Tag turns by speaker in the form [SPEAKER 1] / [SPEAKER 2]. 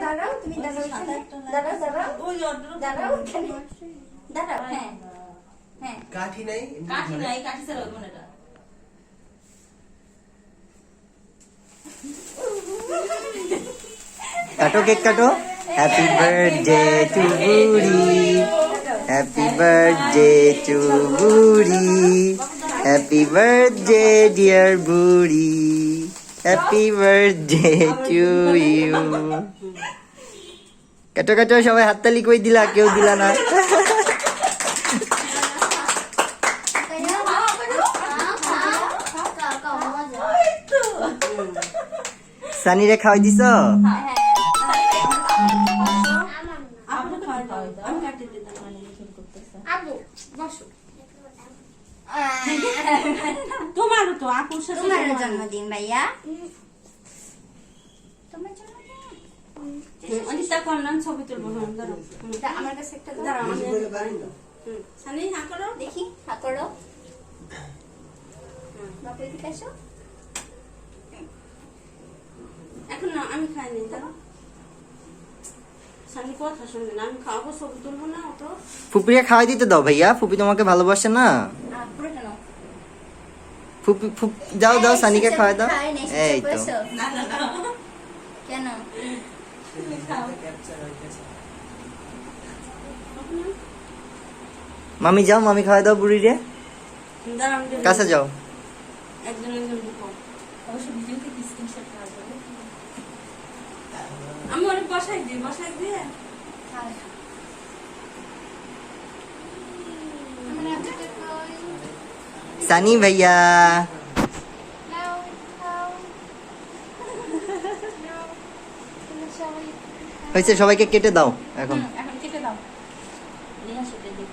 [SPEAKER 1] দাঁড়াও, তুমি দাঁড়াও, দাঁড়াও, দাঁড়াও, দাঁড়াও, দাঁড়াও, হ্যাঁ হ্যাঁ।
[SPEAKER 2] কাঠি নাই,
[SPEAKER 3] কাঠি ছাড়া হবে না এটা।
[SPEAKER 4] কাটো, কেক কাটো। হ্যাপি বার্থডে টু বুড়ি, হ্যাপি বার্থডে টু বুড়ি, হ্যাপি বার্থডে ডিয়ার বুড়ি, হ্যাপি বার্থডে টু ইউ। কাটো কাটো, সবাই হাততালি কই দিলা, কেউ দিলা না। সানিরে খাওয়াই দিছ?
[SPEAKER 3] তোমারও তো আপুর সাথে
[SPEAKER 1] তোমার জন্মদিন ভাইয়া, তোমার জন্মদিন।
[SPEAKER 3] অনিতা করলাম ছবি তুলবো।
[SPEAKER 1] আমার কাছে একটা দাও।
[SPEAKER 3] দাঁড়াও,
[SPEAKER 2] কিছু বলে পারেন না।
[SPEAKER 3] সানি হা করো।
[SPEAKER 1] দেখি, হা করো। বাপু এদিকে আসো।
[SPEAKER 3] এখন না, আমি খাইনি। দাঁড়াও, সানি কথা শুনবে না। আমি খাওয়াবো, ছবি তুলবো না অত।
[SPEAKER 4] ফুপিকে খাওয়াই দিতে দাও ভাইয়া, ফুপি তোমাকে ভালোবাসে না?
[SPEAKER 1] পুরোটা নাও।
[SPEAKER 4] ফুপি যাও দাও, সানিকে খাওয়াই দাও।
[SPEAKER 1] খাই নাই,
[SPEAKER 4] এই
[SPEAKER 1] চুপ
[SPEAKER 4] তো
[SPEAKER 1] বসো। কেন?
[SPEAKER 2] ক্যাপচার হয়ে গেছে।
[SPEAKER 4] মামি যাও, মামি খাওয়াই দাও বুড়ি রে।
[SPEAKER 3] দাঁড়াও, আমি
[SPEAKER 4] কাছে যাও।
[SPEAKER 3] একজন একজন ঢুকো। অবশ্য ভিডিওতে কি স্ক্রিনশট করা যাবে? আমি অনেক বসাই দিয়ে
[SPEAKER 4] সানি ভাইয়া, হয়েছে, সবাইকে কেটে দাও এখন।
[SPEAKER 3] এখন কেটে দাও। নিয়ে আসো, দেখি।